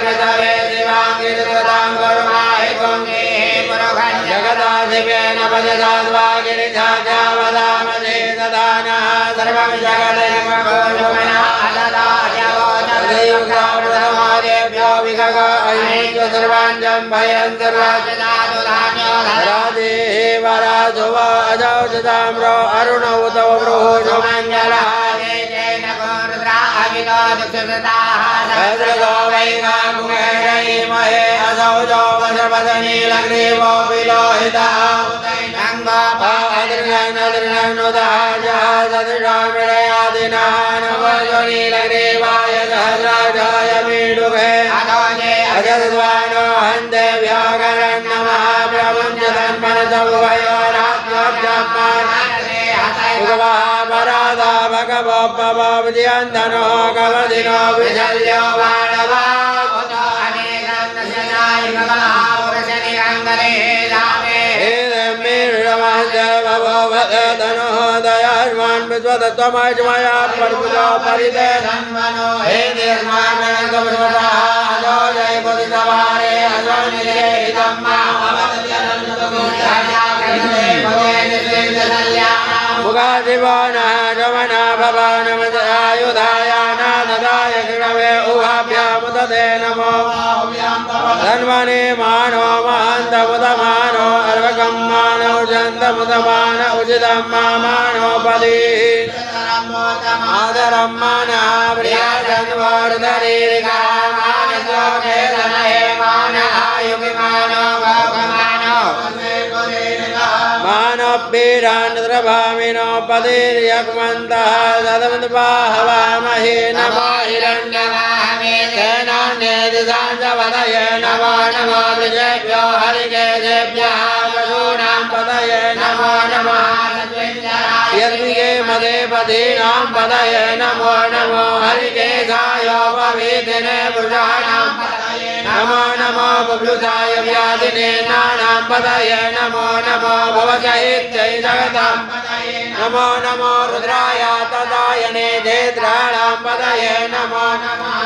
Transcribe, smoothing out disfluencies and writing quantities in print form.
कृतवे शिवाङ्गिरतां गुरुमाहि पुङ्गे जगदाधिपेन पददाद्वा गिरिजाजा वदामहे ददानः सर्वं जगदेककोशमना देव्यो विगग अयेषु सर्वाञ्जं भयं सर्वाजदादुधान्यो वराजुव अजौ जदाम्रो अरुण उत वृहो मङ्गलः भद्रगो वैगाकुमेमहे असौ जो वज्रपदनीलग्रीवो विलोहितः नीलग्रीवाय सहस्राय मीडुगे अजद्वानो हन्ते व्याकरन् नमः परादा भगवोपवदियन्दनो कवदिनो विशल्यो मानवा दयावान् विश्वदत्तमया परपुजो परिदे हे निर्माण जय बुद्धिवारे मुगादिवाना रमना भवानमदायुधायाना ददाय कृणवे उभाभ्यामुदते नमो धन्वने मानो महन्तमुदमानो अर्वकं मानो जन्तमुदमान उचितं मानो पदी आदरं माना प्रियाजन्वर्धरीरिका मानसो केतनये मान आयुगिमानो भोगमानो मानवीरान्ध्रभामिनो पदीर्यक्मन्तः सदमुद्बाहवामहे नमो हिरण्यवाहमे सेनान्येदिशाञ्जपदये नमो नमो वृजेभ्यो हरिकेशेभ्यः पशूनां पदये नमो नमः यद्विगे मदेपदीनां पदये नमो नमो हरिकेशायोपवीतिने पुरुषाणां नमो नमो बब्लुधाय व्याधिने नानां पदये नमो नमो भवचैत्यै जगतां नमो नमो रुद्राय तदायने नेत्राणां पदये नमो नमः।